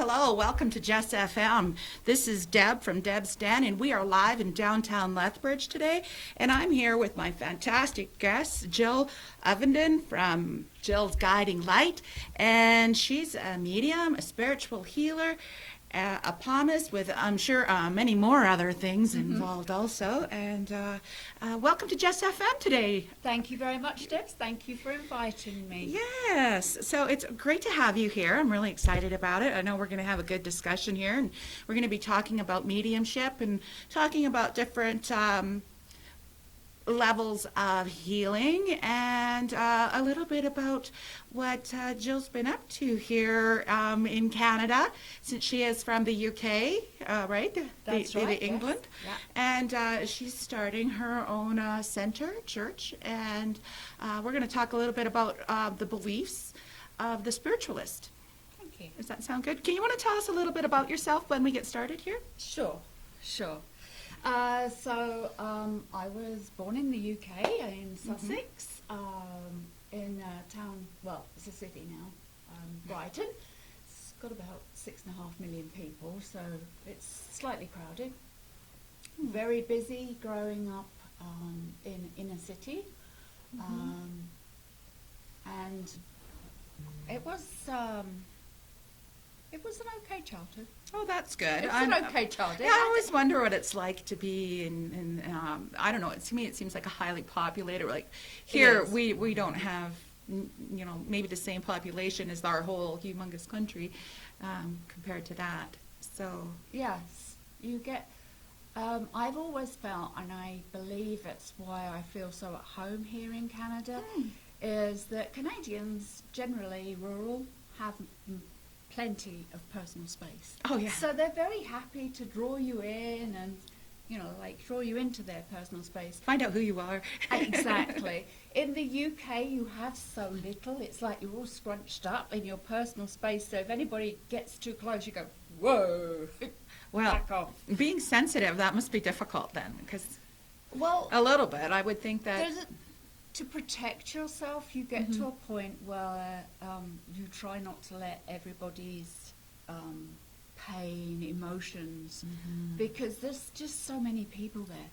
hello. Welcome to Just FM. This is Deb from Debbz Den, and we are live in downtown Lethbridge today. And I'm here with my fantastic guest, Debbz Den from Jill's Guiding Light. And she's a medium, a spiritual healer, a palmist with, I'm sure, many more other things involved also. And welcome to Just FM today. Thank you very much, Debbz. Thank you for inviting me. Yes, so it's great to have you here. I'm really excited about it. I know we're going to have a good discussion here, and we're going to be talking about mediumship and talking about different levels of healing and a little bit about what Jill's been up to here in Canada, since she is from the UK, right? That's right, the England. yes. Yeah. And she's starting her own church, and we're going to talk a little bit about the beliefs of the spiritualist. Thank you. Does that sound good? Can you want to tell us a little bit about yourself when we get started here? Sure. I was born in the UK, in Sussex, in a town, well, it's a city now, Brighton. It's got about 6.5 million people, so it's slightly crowded. Very busy growing up in inner city. And it was an okay childhood. Oh, that's good. It's an okay childhood. Yeah, I always wonder what it's like to be in I don't know, to me it seems like a highly populated, like here we don't have, maybe the same population as our whole humongous country compared to that. So Yes, you get, I've always felt, and I believe it's why I feel so at home here in Canada, is that Canadians, generally rural, have plenty of personal space. Oh, yeah. So they're very happy to draw you in and, draw you into their personal space. Find out who you are. Exactly. In the UK, you have so little. It's like you're all scrunched up in your personal space. So if anybody gets too close, you go, whoa, Well, back off. being sensitive, that must be difficult then, because Well, a little bit, I would think that. to protect yourself, you get to a point where you try not to let everybody's pain, emotions, because there's just so many people there.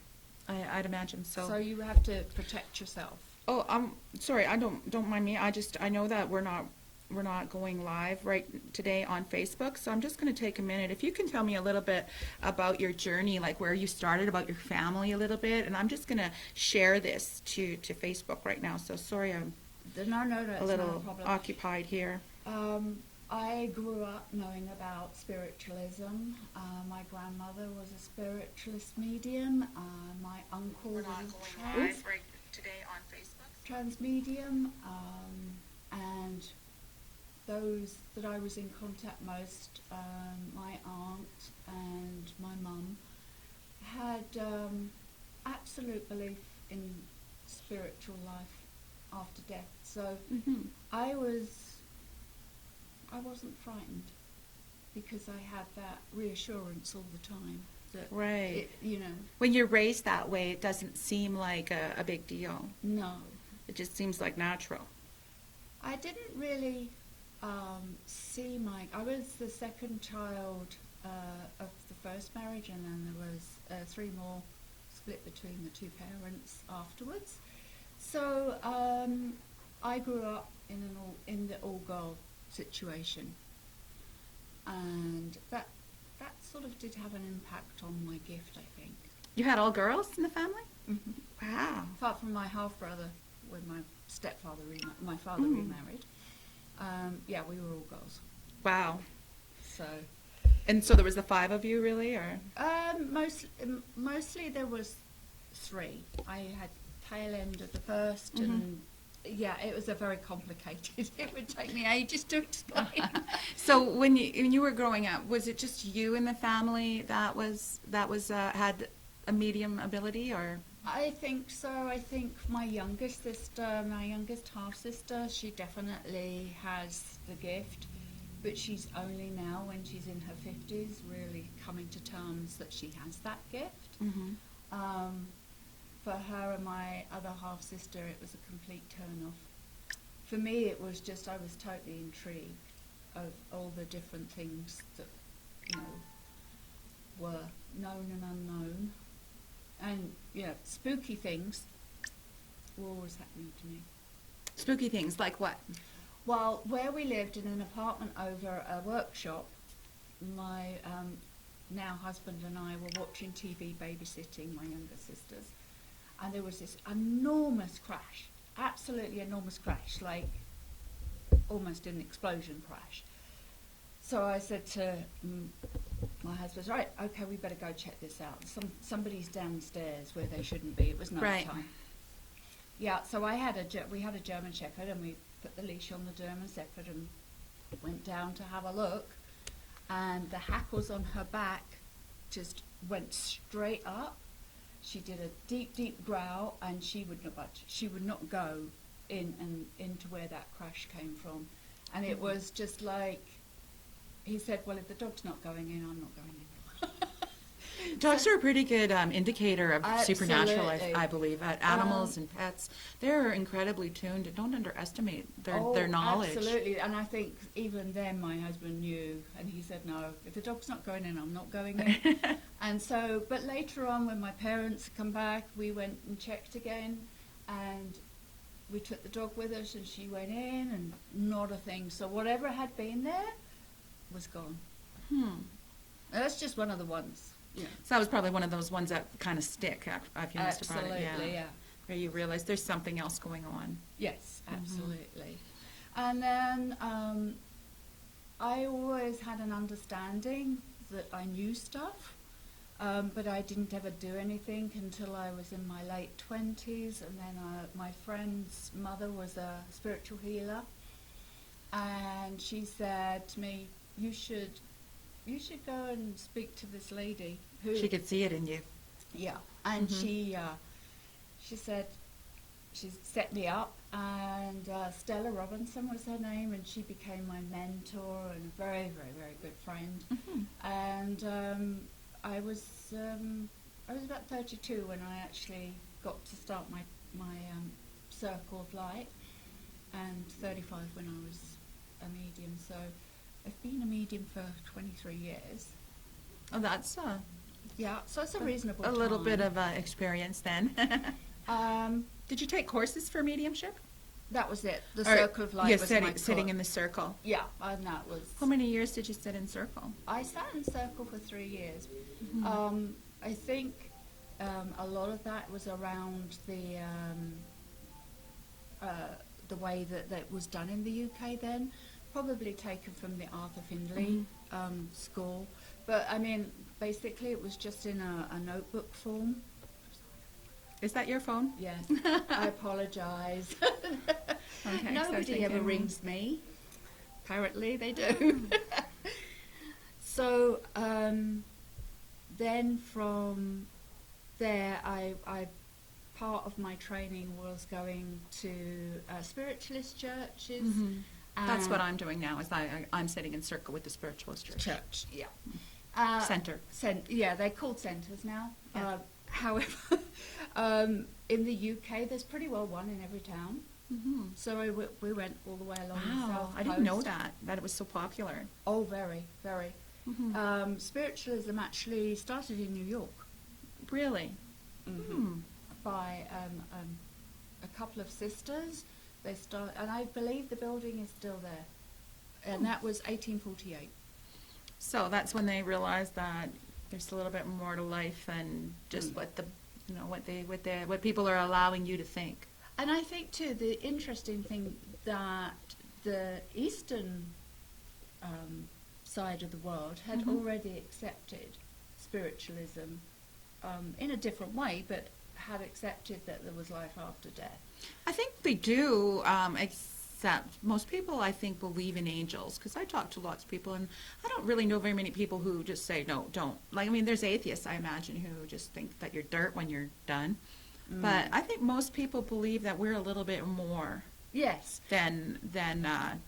I'd imagine so. So you have to protect yourself. Oh, sorry. I don't mind me. I know that we're not going live right today on Facebook, so I'm just going to take a minute. If you can tell me a little bit about your journey, like where you started, about your family a little bit, and I'm just going to share this to Facebook right now. So sorry, I'm That's a little not a problem. occupied here. I grew up knowing about spiritualism. My grandmother was a spiritualist medium. My uncle was a right today on Facebook. trans medium, and those that I was in contact most, my aunt and my mum, had absolute belief in spiritual life after death. So I wasn't frightened because I had that reassurance all the time. That Right. it, When you're raised that way, it doesn't seem like a big deal. no. It just seems like natural. I didn't really see I was the second child of the first marriage, and then there was 3 more split between the 2 parents afterwards. So I grew up in the all-girl situation, and that sort of did have an impact on my gift, I think. You had all girls in the family? Wow. Apart from my half-brother, when my stepfather, my father remarried. We were all girls. Wow. So, And so there was the 5 of you, really, or? mostly there was 3. I had tail end of the first, and it was a very complicated. It would take me ages to explain. So when you were growing up, was it just you in the family that was had a medium ability, or? I think so. I think my youngest half sister, she definitely has the gift, but she's only now, when she's in her 50s, really coming to terms that she has that gift. For her and my other half sister, it was a complete turn off. For me, it was just, I was totally intrigued. of all the different things that, you know, were known and unknown. And, spooky things were always happening to me. Spooky things like what? Well, where we lived in an apartment over a workshop, my now husband and I were watching TV, babysitting my younger sisters, and there was this enormous crash, absolutely enormous crash, like almost an explosion crash. So I said to my husband, right, okay, we better go check this out. Somebody's downstairs where they shouldn't be. It was night Right. time. Yeah, so we had a German Shepherd, and we put the leash on the German Shepherd and went down to have a look, and the hackles on her back just went straight up. She did a deep, deep growl, and she would not budge. She would not go into where that crash came from. And it was just like, he said, well, if the dog's not going in, I'm not going in. Dogs are a pretty good indicator of supernatural, Absolutely. I believe. Animals and pets, they're incredibly tuned. Don't underestimate their knowledge. Absolutely, and I think even then my husband knew, and he said, no, if the dog's not going in, I'm not going in. And so, but later on when my parents come back, we went and checked again, and we took the dog with us, and she went in, and not a thing. So whatever had been there was gone. That's just one of the ones. Yeah. So that was probably one of those ones that kind of stick after you must have brought it. Absolutely, yeah. Where you realize there's something else going on. Yes, absolutely. And then I always had an understanding that I knew stuff, but I didn't ever do anything until I was in my late 20s, and then my friend's mother was a spiritual healer, and she said to me, you should go and speak to this lady who... She could see it in you. Yeah, and she said, she set me up, and Stella Robinson was her name, and she became my mentor and a very, very, very good friend. And I was about 32 when I actually got to start my circle of light, and 35 when I was a medium. So I've been a medium for 23 years. Oh, that's Yeah, so it's a reasonable a little time. bit of experience then. Did you take courses for mediumship? That was it. The Or- circle of light yeah, was sitting, my sitting course. in the circle. Yeah, and that was... How many years did you sit in circle? I sat in circle for 3 years. I think a lot of that was around the way that was done in the UK then, probably taken from the Arthur Findlay school. But I mean, basically it was just in a notebook form. Is that your phone? Yes, I apologise. Okay, Nobody so ever thinking- rings me. Apparently they do. So then from there, I part of my training was going to spiritualist churches. That's what I'm doing now. Is I'm sitting in circle with the spiritualist church. Yeah. Center. Yeah, they're called centres now. Yeah. However, in the UK, there's pretty well one in every town. So we went all the way along the Wow, south I didn't know coast. that it was so popular. Oh, very, very. Spiritualism actually started in New York Really? by a couple of sisters. They started, and I believe the building is still there. And that was 1848. So that's when they realized that there's a little bit more to life than just what what people are allowing you to think. And I think too, the interesting thing that the Eastern side of the world had already accepted spiritualism in a different way, but had accepted that there was life after death. I think they do, except most people, I think, believe in angels. Because I talk to lots of people, and I don't really know very many people who just say, no, don't. Like, I mean, there's atheists, I imagine, who just think that you're dirt when you're done. But I think most people believe that we're a little bit more Yes. than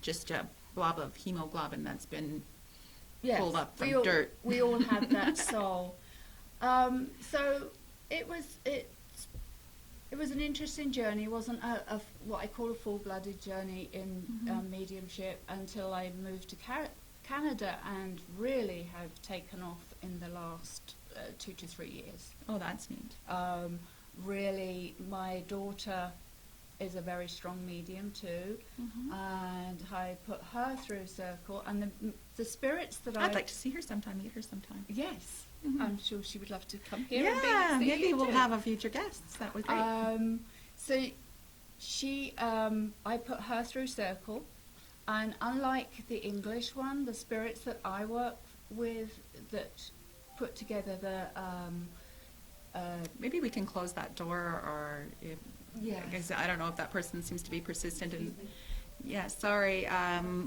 just a blob of hemoglobin that's been Yes. pulled up from we all, dirt. We all have that soul. So It was an interesting journey. It wasn't what I call a full-blooded journey in mediumship until I moved to Canada and really have taken off in the last 2 to 3 years. Oh, that's neat. Really, my daughter is a very strong medium too, and I put her through Circle, and the spirits that I'd like to see her sometime, meet her sometime. Yes, Mhm. I'm sure she would love to come here. Yeah, and see maybe you we'll too. have a future guest. That would be great. So she, I put her through Circle, and unlike the English one, the spirits that I work with that put together the Maybe we can close that door, or if, Yes. I guess, I don't know if that person seems to be persistent. And yeah, sorry.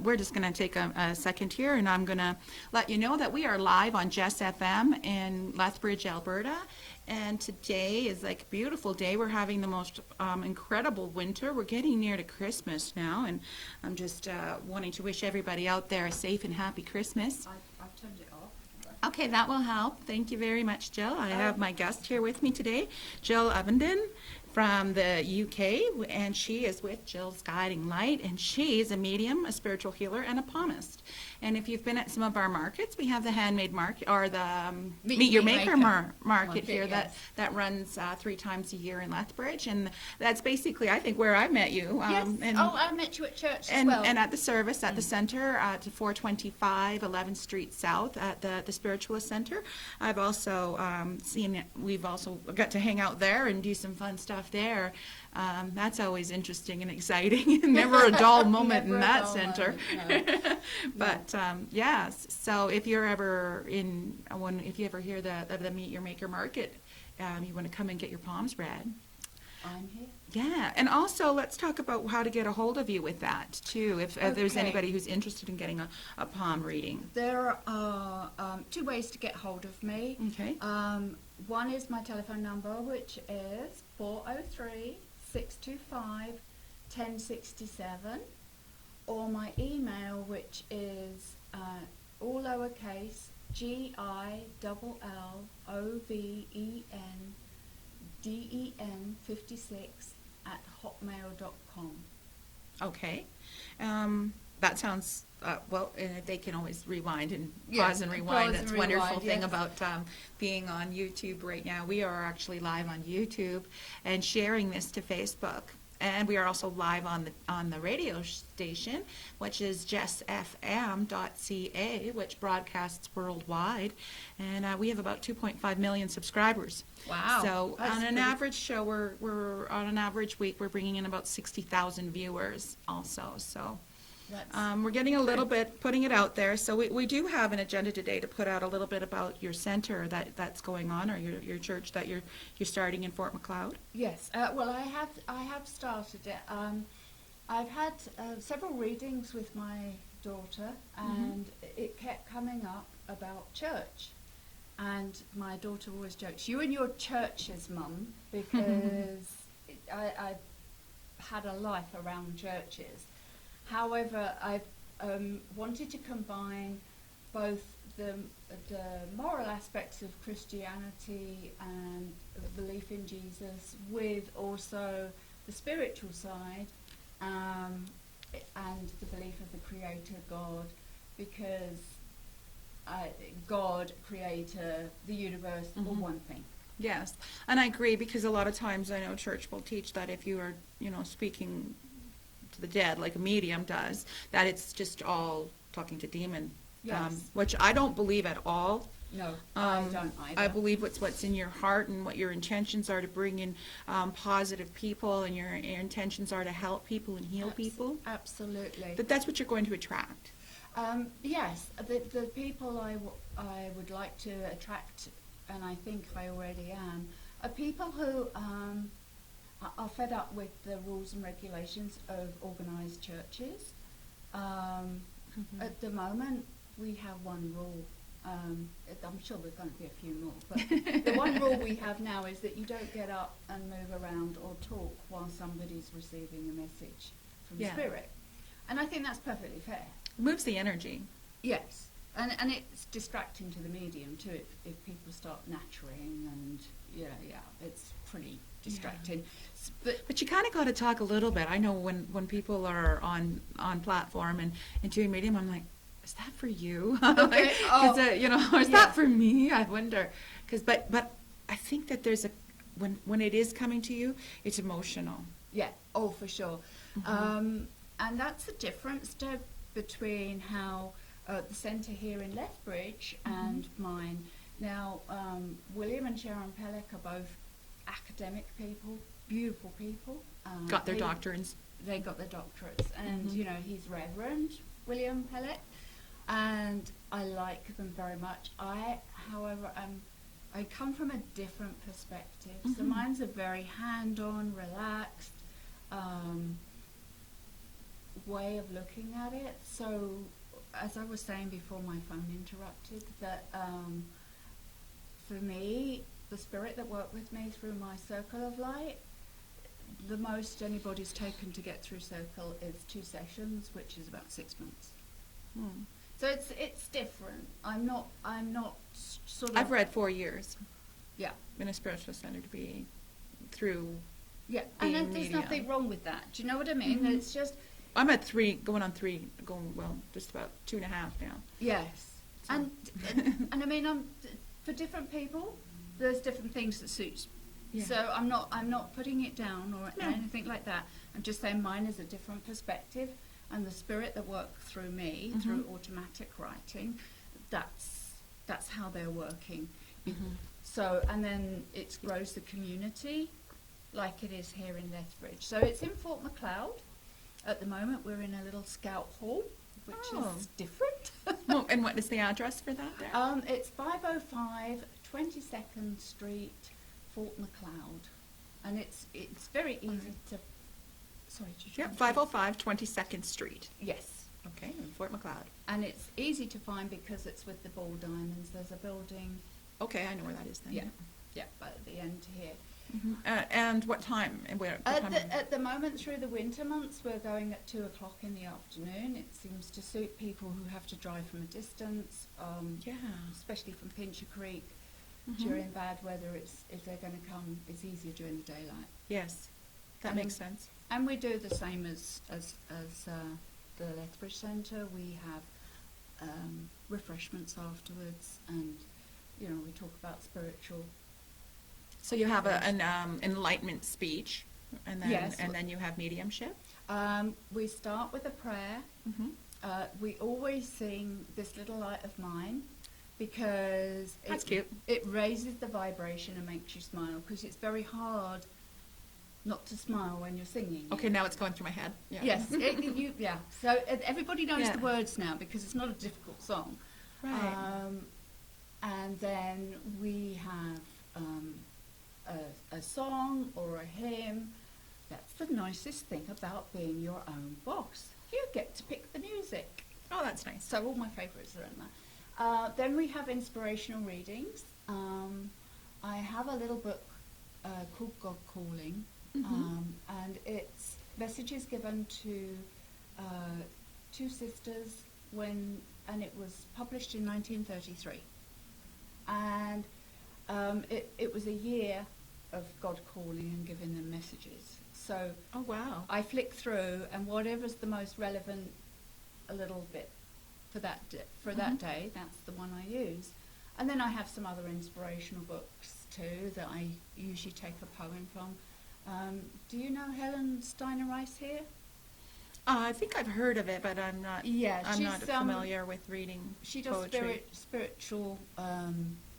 We're just going to take a second here, and I'm going to let you know that we are live on Jess FM in Lethbridge, Alberta. And today is like a beautiful day. We're having the most incredible winter. We're getting near to Christmas now, and I'm just wanting to wish everybody out there a safe and happy Christmas. I've turned it off. Okay, that will help. Thank you very much, Jill. I have my guest here with me today, Jill Den from the UK, and she is with Jill's Guiding Light, and she is a medium, a spiritual healer, and a palmist. And if you've been at some of our markets, we have the handmade market, or the Meet Your Maker market here, yes. that runs 3 times a year in Lethbridge, and that's basically, I think, where I met you. Yes. And, I met you at church as and, well. and at the service at the center at 425 11th Street South at the Spiritualist Center. I've also we've also got to hang out there and do some fun stuff there. That's always interesting and exciting. Never a dull moment in that center. But yes, so if you're ever if you ever hear the Meet Your Maker market, you want to come and get your palms read. I'm here. Yeah, and also let's talk about how to get a hold of you with that too, if there's Okay. anybody who's interested in getting a palm reading. There are 2 ways to get hold of me. Okay. One is my telephone number, which is 403-625-1067, or my email, which is all lowercase GILLOVENDEN56@hotmail.com. Okay. That sounds, well, and they can always rewind and Yes, pause and rewind. pause That's and a wonderful rewind, thing yes. about being on YouTube right now. We are actually live on YouTube and sharing this to Facebook. And we are also live on the radio station, which is jessfm.ca, which broadcasts worldwide. And we have about 2.5 million subscribers. Wow. So That's on an pretty- average show, we're on an average week, we're bringing in about 60,000 viewers also. So we're getting a little bit, putting it out there. So we do have an agenda today to put out a little bit about your center that's going on, or your church that you're starting in Fort Macleod. Yes. Well, I have started it. I've had several readings with my daughter, and it kept coming up about church. And my daughter always jokes, "You and your churches, Mum," because I had a life around churches. However, I've wanted to combine both the moral aspects of Christianity and belief in Jesus with also the spiritual side and the belief of the Creator God, because God, Creator, the universe, are one thing. Yes, and I agree, because a lot of times I know church will teach that if you are, speaking to the dead like a medium does, that it's just all talking to demon, Yes. which I don't believe at all. No, I don't either. I believe what's in your heart and what your intentions are to bring in positive people, and your intentions are to help people and heal people. Absolutely. That's what you're going to attract. Yes, the people I would like to attract, and I think I already am, are people who are fed up with the rules and regulations of organised churches. At the moment, we have one rule. I'm sure there's going to be a few more, but the one rule we have now is that you don't get up and move around or talk while somebody's receiving a message from Yeah. Spirit. And I think that's perfectly fair. Moves the energy. Yes. And it's distracting to the medium too if people start nattering, and yeah, it's pretty distracting. But you kind of got to talk a little bit. I know when people are on platform and doing medium, I'm like, is that for you? Okay. Is that for me? I wonder. But I think that there's when it is coming to you, it's emotional. Yeah. Oh, for sure. Mhm. And that's the difference, Deb, between how the centre here in Lethbridge and mine. Now, William and Sharon Pellick are both academic people, beautiful people. Got their doctorates. They got their doctorates, and he's Reverend William Pellick, and I like them very much. However, I come from a different perspective. So mine's a very hand-on, relaxed way of looking at it. So, as I was saying before my phone interrupted, that for me, the spirit that worked with me through my circle of light, the most anybody's taken to get through circle is 2 sessions, which is about 6 months. So it's different. I'm not sort of. I've read 4 years. Yeah. In a spiritual center to be through. Yeah, being and there's medium. nothing wrong with that. Do you know what I mean? It's just. I'm at 3, going on 3, just about 2.5 now. Yes, So- and I mean, for different people, there's different things that suits. Yeah. So I'm not putting it down or No. anything like that. I'm just saying mine is a different perspective, and the spirit that worked through me through automatic writing, that's how they're working. So, and then it grows the community, like it is here in Lethbridge. So it's in Fort MacLeod. At the moment, we're in a little scout hall, which is different. Well, and what is the address for that there? It's 505 22nd Street, Fort MacLeod, and it's very easy to. Sorry, did you? Yeah, 505 22nd Street. Yes, Okay, in Fort MacLeod. and it's easy to find because it's with the ball diamonds. There's a building. Okay, I know where that is then. Yeah, but at the end here. And what time? And where? At the moment, through the winter months, we're going at 2 o'clock in the afternoon. It seems to suit people who have to drive from a distance, Yeah. especially from Pincher Creek. During bad weather, if they're going to come, it's easier during the daylight. Yes, that makes sense. And we do the same as the Lethbridge Centre. We have refreshments afterwards, and we talk about spiritual. So you have an enlightenment speech, and then Yes. and then you have mediumship. We start with a prayer. We always sing "This Little Light of Mine" because That's cute. It raises the vibration and makes you smile, because it's very hard not to smile when you're singing. Okay, now it's going through my head. Yeah. Yes. So everybody knows Yeah. the words now because it's not a difficult song. Right. And then we have a song or a hymn. That's the nicest thing about being your own boss. You get to pick the music. Oh, that's nice. So all my favourites are in there. Then we have inspirational readings. I have a little book called God Calling, and it's messages given to 2 sisters and it was published in 1933. And it was a year of God calling and giving them messages. So Oh, wow. I flick through, and whatever's the most relevant, a little bit for that day, that's the one I use. And then I have some other inspirational books too that I usually take a poem from. Do you know Helen Steiner Rice here? I think I've heard of it, but I'm not. Yeah, I'm she's, not familiar with reading She does poetry. spiritual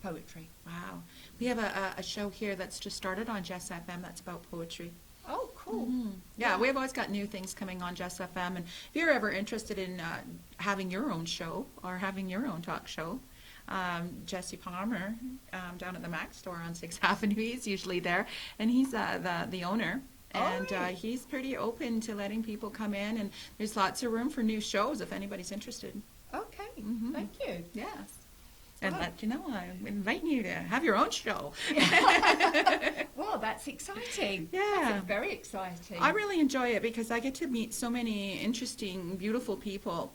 poetry. Wow. We have a show here that's just started on Jess FM that's about poetry. Oh, cool. Yeah, we've always got new things coming on Jess FM. And if you're ever interested in having your own show or having your own talk show, Jesse Palmer down at the Mac store on 6th Avenue, he's usually there. And he's the owner. And he's pretty open to letting people come in. And there's lots of room for new shows if anybody's interested. Okay, thank you. Yes. And let you know, I'm inviting you to have your own show. Well, that's exciting. Yeah. That's very exciting. I really enjoy it because I get to meet so many interesting, beautiful people.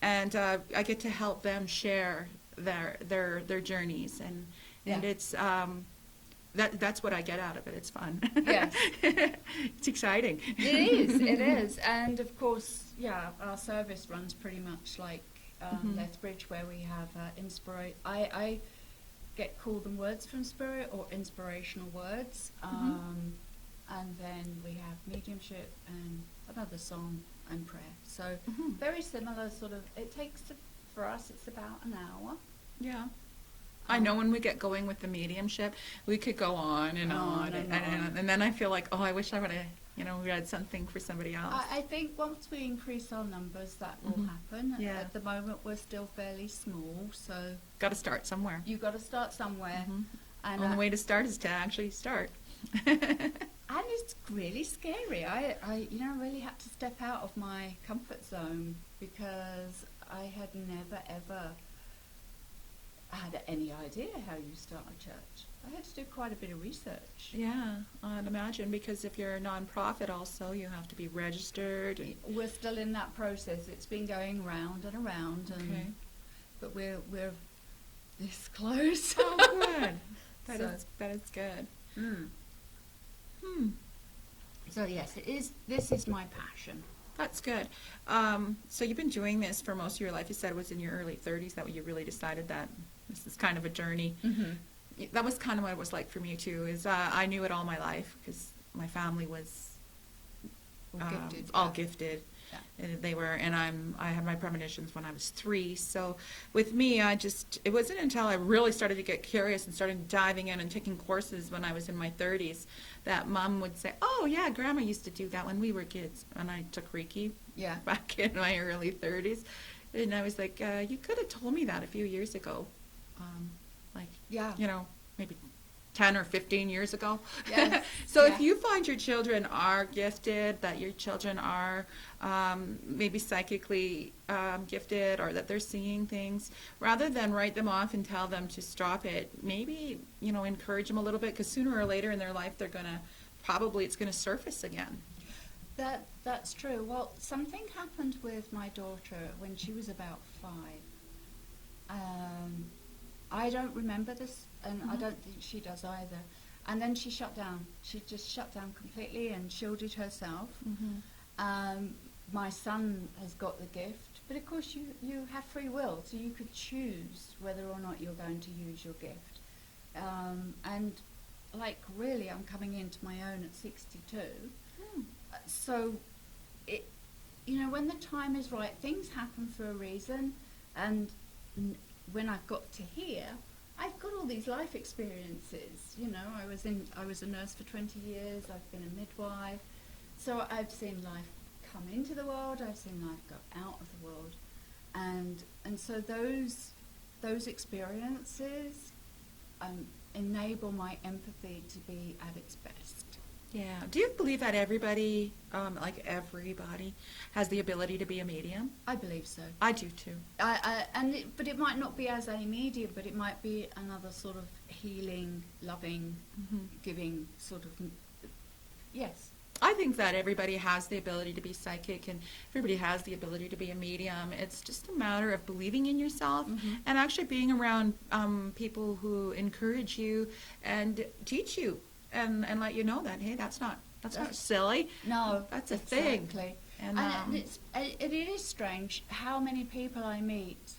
and I get to help them share their journeys, and Yeah. it's that's what I get out of it. It's fun. Yes. It's exciting. It is. And of course, yeah, our service runs pretty much like Lethbridge, where we have I get called them words from spirit or inspirational words. And then we have mediumship and another song and prayer. So very similar sort of, for us, it's about an hour. Yeah. I know when we get going with the mediumship, we could go on and on. And then I feel like, oh, I wish I would have, read something for somebody else. I think once we increase our numbers, that will happen. Yeah. At the moment, we're still fairly small, so Got to start somewhere. you got to start somewhere. And The only way to start is to actually start. and it's really scary. I really had to step out of my comfort zone because I had never ever had any idea how you start a church. I had to do quite a bit of research. Yeah, I'd imagine, because if you're a non-profit also, you have to be registered. And We're still in that process. It's been going round and around, okay. but we're this close. Oh, good. That is good. So yes, this is my passion. That's good. So you've been doing this for most of your life. You said it was in your early 30s that you really decided that this is kind of a journey. That was kind of what it was like for me too. Is I knew it all my life because my family was all gifted. Yeah. And they were, and I had my premonitions when I was 3. So with me, it wasn't until I really started to get curious and started diving in and taking courses when I was in my 30s that Mom would say, "Oh yeah, Grandma used to do that when we were kids." And I took Reiki back in my early 30s, and I was like, "You could have told me that a few years ago, maybe 10 or 15 years ago." Yes. So if you find your children are gifted, that your children are maybe psychically gifted, or that they're seeing things, rather than write them off and tell them to stop it, maybe, encourage them a little bit, because sooner or later in their life it's going to surface again. That's true. Well, something happened with my daughter when she was about 5. I don't remember this, and I don't think she does either. And then she shut down. She just shut down completely and shielded herself. My son has got the gift, but of course you have free will, so you could choose whether or not you're going to use your gift. And really, I'm coming into my own at 62. So, when the time is right, things happen for a reason. And when I've got to here, I've got all these life experiences. I was a nurse for 20 years. I've been a midwife, so I've seen life come into the world. I've seen life go out of the world, and so those experiences enable my empathy to be at its best. Yeah. Do you believe that everybody, everybody, has the ability to be a medium? I believe so. I do too. But it might not be as a medium, but it might be another sort of healing, loving, giving sort of. Yes. I think that everybody has the ability to be psychic, and everybody has the ability to be a medium. It's just a matter of believing in yourself and actually being around people who encourage you and teach you. And let you know that, hey, that's not silly. No, that's a thing. And it is strange how many people I meet.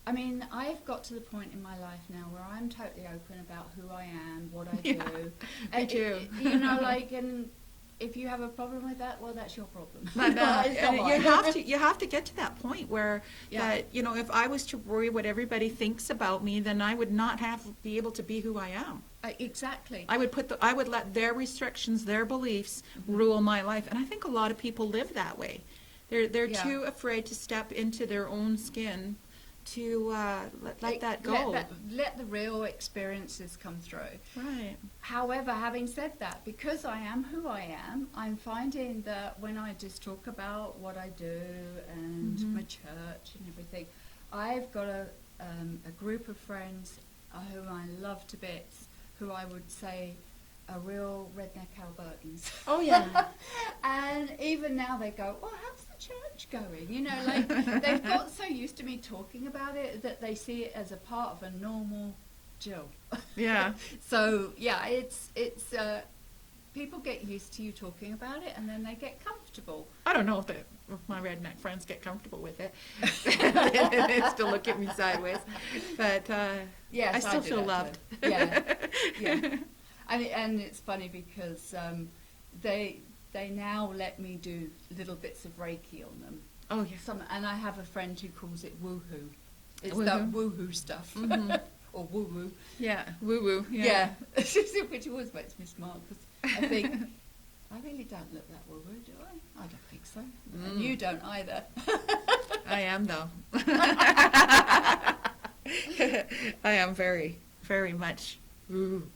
I mean, I've got to the point in my life now where I'm totally open about who I am, what I do. Me too. And if you have a problem with that, well, that's your problem. You have to get to that point where that, if I was to worry what everybody thinks about me, then I would not be able to be who I am. Exactly. I would let their restrictions, their beliefs rule my life, and I think a lot of people live that way. They're too afraid to step into their own skin to let that go. Let the real experiences come through. Right. However, having said that, because I am who I am, I'm finding that when I just talk about what I do and my church and everything, I've got a group of friends whom I love to bits, who I would say are real redneck Albertans. Oh, yeah. And even now they go, well, how's church going? You know, like they've got so used to me talking about it that they see it as a part of a normal Jill. Yeah. So yeah, it's people get used to you talking about it, and then they get comfortable. I don't know if my redneck friends get comfortable with it. They still look at me sideways. But Yes, I still do feel that loved. too. Yeah, yeah. And it's funny because they now let me do little bits of Reiki on them. Oh, yeah. And I have a friend who calls it woohoo. It's Woohoo. that woohoo stuff. Mhm. Or woo-woo. Yeah, woo-woo. Yeah. Which always makes me smile because I think, I really don't look that woo-woo, do I? I don't think so. And you don't either. I am, though. I am very, very much woo.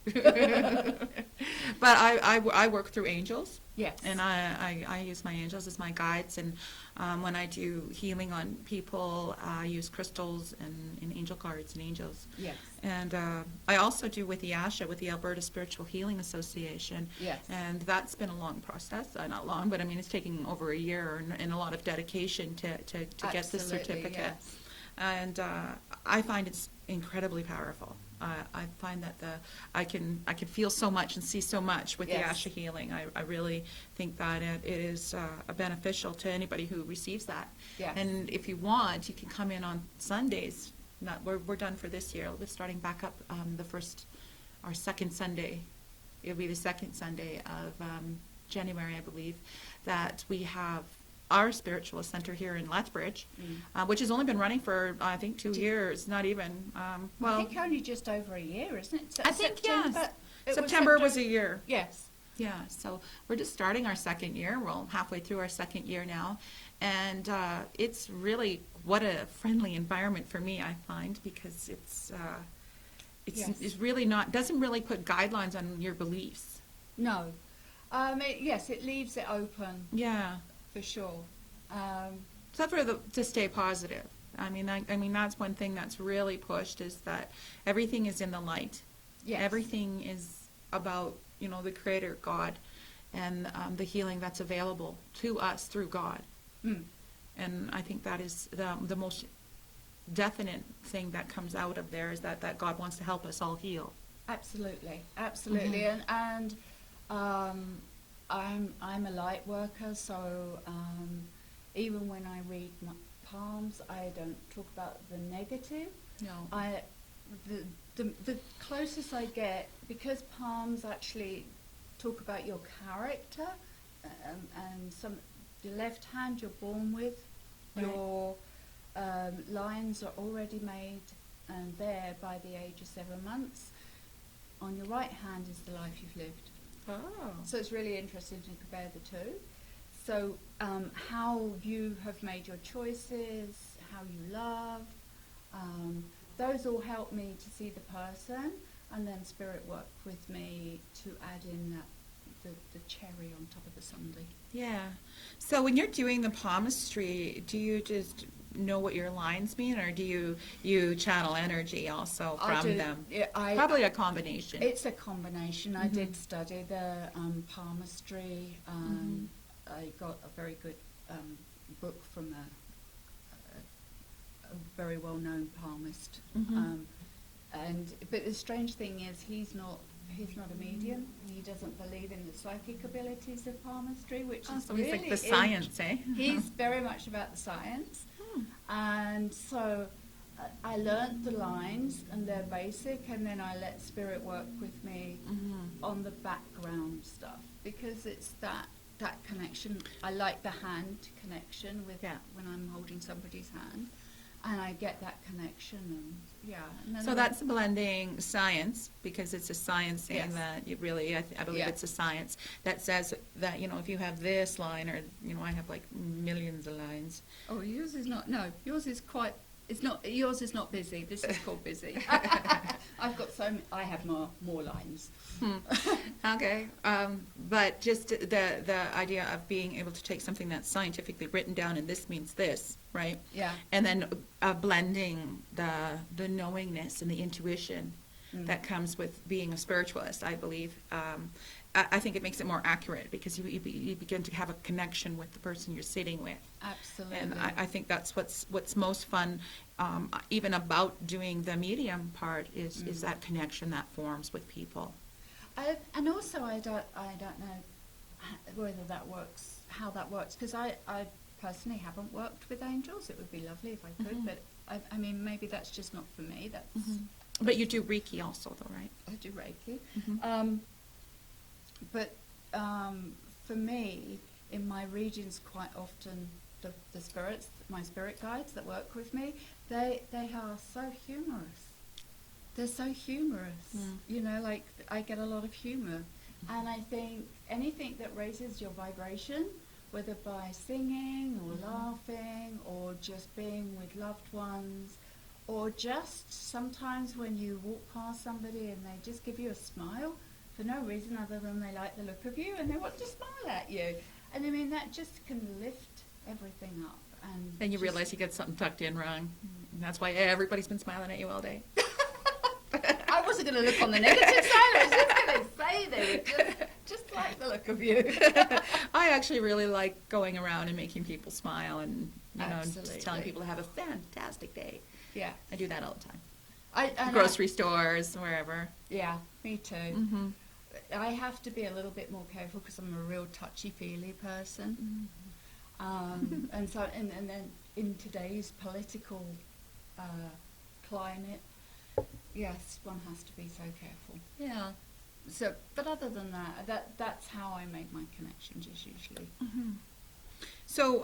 But I work through angels. Yes. And I use my angels as my guides, and when I do healing on people, I use crystals and angel cards and angels. Yes. And I also do with the ASHA, with the Alberta Spiritual Healing Association. Yes. And that's been a long process. Not long, but I mean, it's taking over a year and a lot of dedication to get the certificate. Yes. And I find it's incredibly powerful. I find that I can feel so much and see so much with Yes. the Asha healing. I really think that it is beneficial to anybody who receives that. Yes. And if you want, you can come in on Sundays. We're done for this year. We're starting back up our second Sunday. It'll be the second Sunday of January, I believe, that we have our spiritual center here in Lethbridge, which has only been running for, I think, 2 years, not even. I Well, think only just over a year, isn't it? I think, September? yes. It September was a year. Yes. Yeah, so we're just starting our second year. We're halfway through our second year now. And it's really, what a friendly environment for me, I find, because it's Yes. really doesn't really put guidelines on your beliefs. No. Yes, it leaves it open Yeah. for sure. Except for to stay positive. I mean, that's one thing that's really pushed, is that everything is in the light. Yes. Everything is about, the Creator, God, and the healing that's available to us through God. Mm. And I think that is the most definite thing that comes out of there, is that God wants to help us all heal. Absolutely, absolutely. And I'm a light worker, so even when I read my palms, I don't talk about the negative. No. The closest I get, because palms actually talk about your character, and the left hand you're born with, Right. your lines are already made and there by the age of 7 months. On your right hand is the life you've lived. Oh. So it's really interesting to compare the two. So how you have made your choices, how you love, those all help me to see the person, and then spirit work with me to add in the cherry on top of the sundae. Yeah. So when you're doing the palmistry, do you just know what your lines mean, or do you channel energy also from them? Yeah, Probably a combination. It's a combination. I did study the palmistry. I got a very good book from a very well-known palmist. But the strange thing is, he's not a medium. He doesn't believe in the psychic abilities of palmistry, which is So really he's like the science, eh? He's very much about the science. And so I learnt the lines, and they're basic, and then I let spirit work with me on the background stuff, because it's that connection. I like the hand connection with when I'm holding somebody's hand, and I get that connection, and And then So that's blending science, because it's a science saying Yes. that you really, I believe Yeah. it's a science that says that, if you have this line, or, I have like millions of lines. Oh, yours is not. No, yours is quite. It's not. Yours is not busy. This is called busy. I've got I have more lines. Okay. But just the idea of being able to take something that's scientifically written down, and this means this, right? Yeah. And then blending the knowingness and the intuition, that comes with being a spiritualist, I believe. I think it makes it more accurate because you begin to have a connection with the person you're sitting with. Absolutely. And I think that's what's most fun, even about doing the medium part, is that connection that forms with people. And also, I don't know whether that works, how that works, because I personally haven't worked with angels. It would be lovely if I could, but I mean, maybe that's just not for me. That's. But you do Reiki also, though, right? I do Reiki. But for me, in my readings, quite often the spirits, my spirit guides that work with me, they are so humorous. They're so humorous. You know, like I get a lot of humor. And I think anything that raises your vibration, whether by singing or laughing or just being with loved ones, or just sometimes when you walk past somebody and they just give you a smile for no reason other than they like the look of you and they want to smile at you. And I mean, that just can lift everything up. And then you realize you get something tucked in wrong. And that's why everybody's been smiling at you all day. I wasn't going to look on the negative side. I was just going to say they just like the look of you. I actually really like going around and making people smile and Absolutely. just telling people to have a fantastic day. Yeah, I do that all the time. Grocery stores, wherever. Yeah, me too. I have to be a little bit more careful because I'm a real touchy-feely person. And so, and then in today's political climate, yes, one has to be so careful. Yeah. So, but other than that's how I make my connections is usually. So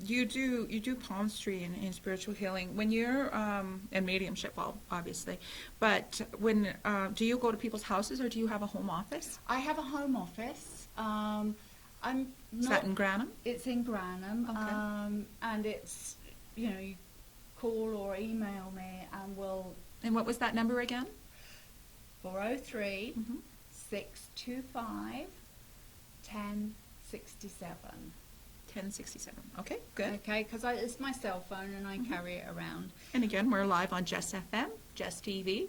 you do palmistry and spiritual healing when you're and mediumship, obviously. But when do you go to people's houses or do you have a home office? I have a home office. Is that in Granham? It's in Granham. Okay. And it's you call or email me and we'll. And what was that number again? 403 625 1067. 1067. Okay, good. Okay, because it's my cell phone and I carry it around. And again, we're live on Just FM, Just TV,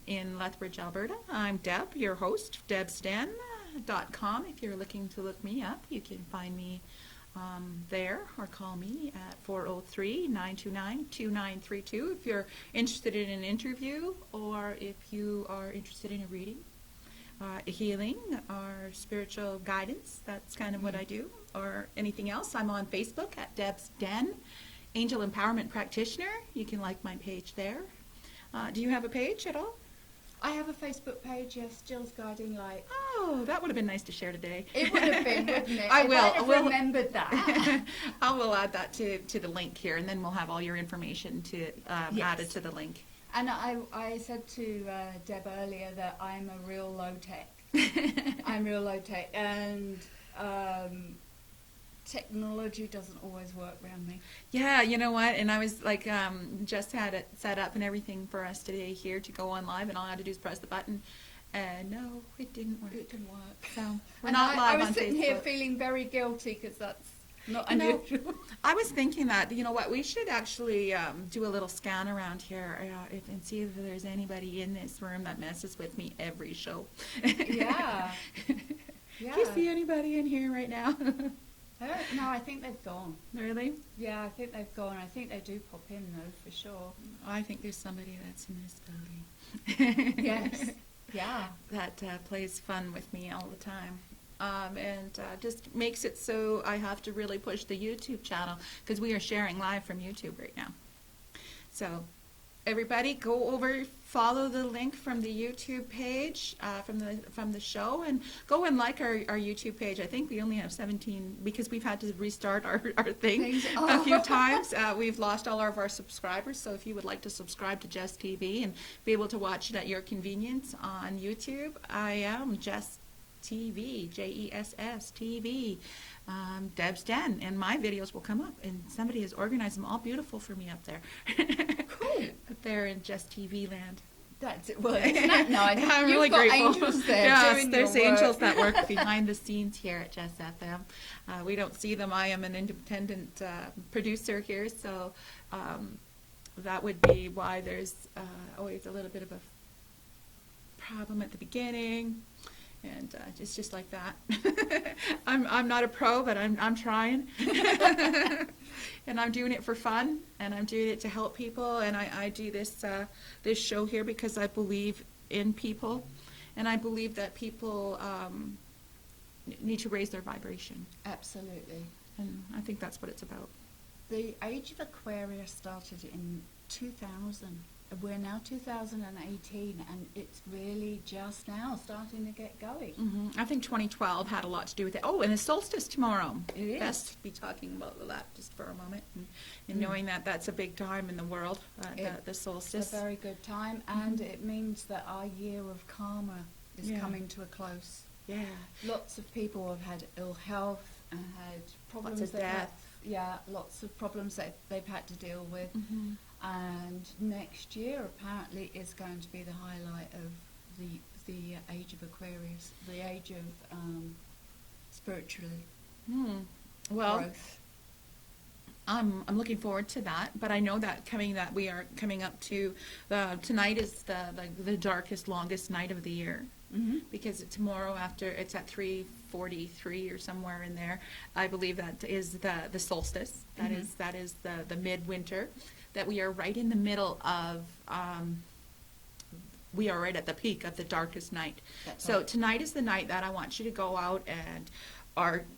in Lethbridge, Alberta. I'm Deb, your host, DebbzDen.com. If you're looking to look me up, you can find me there or call me at 403-929-2932 if you're interested in an interview or if you are interested in a reading, healing or spiritual guidance. That's kind of what I do, or anything else. I'm on Facebook at Debbz Den, Angel Empowerment Practitioner. You can like my page there. Do you have a page at all? I have a Facebook page, yes, Jill's Guiding Light. Oh, that would have been nice to share today. It would have been, wouldn't it? I will. If I remembered that. I will add that to the link here, and then we'll have all your information added to the link. And I said to Deb earlier that I'm a real low-tech. I'm real low-tech, and technology doesn't always work around me. Yeah, you know what? And I was like, just had it set up and everything for us today here to go on live, and all I had to do is press the button. And no, it didn't work. It didn't work. So we're And not live on Facebook. I was sitting here feeling very guilty because that's not unusual. I was thinking that, you know what, we should actually do a little scan around here and see if there's anybody in this room that messes with me every show. Yeah. Do you see anybody in here right now? No, I think they've gone. Really? Yeah, I think they've gone. I think they do pop in, though, for sure. I think there's somebody that's in this building. Yes. Yeah. That plays fun with me all the time. And just makes it so I have to really push the YouTube channel because we are sharing live from YouTube right now. So everybody go over, follow the link from the YouTube page from the show, and go and like our YouTube page. I think we only have 17 because we've had to restart our thing a few times. We've lost all of our subscribers, so if you would like to subscribe to Just TV and be able to watch it at your convenience on YouTube, I am Just TV, Jess TV, Debbz Den, and my videos will come up, and somebody has organized them all beautiful for me up there. Cool. Up there in Just TV land. That's it. Well, isn't that nice? I'm You've really got grateful. Angels there yes, doing there's your work. angels that work behind the scenes here at Just FM. We don't see them. I am an independent producer here, so that would be why there's always a little bit of a problem at the beginning, and it's just like that. I'm not a pro, but I'm trying, and I'm doing it for fun, and I'm doing it to help people, and I do this show here because I believe in people, and I believe that people need to raise their vibration, Absolutely. and I think that's what it's about. The Age of Aquarius started in 2000. We're now 2018, and it's really just now starting to get going. I think 2012 had a lot to do with it. Oh, and it's solstice tomorrow. It is. Best be talking about that just for a moment, and knowing that that's a big time in the world, the solstice. It's a very good time, and it means that our year of karma is coming to a close. Yeah. Lots of people have had ill health and had problems. Lots of death. Lots of problems that they've had to deal with. And next year apparently is going to be the highlight of the age of Aquarius, the age of spiritual Well, growth. I'm looking forward to that, but I know that we are coming up to tonight is the darkest, longest night of the year. Because tomorrow after it's at 3:43 or somewhere in there, I believe that is the solstice. That is the midwinter. That we are right in the middle of. We are right at the peak of the darkest night. So tonight is the night that I want you to go out and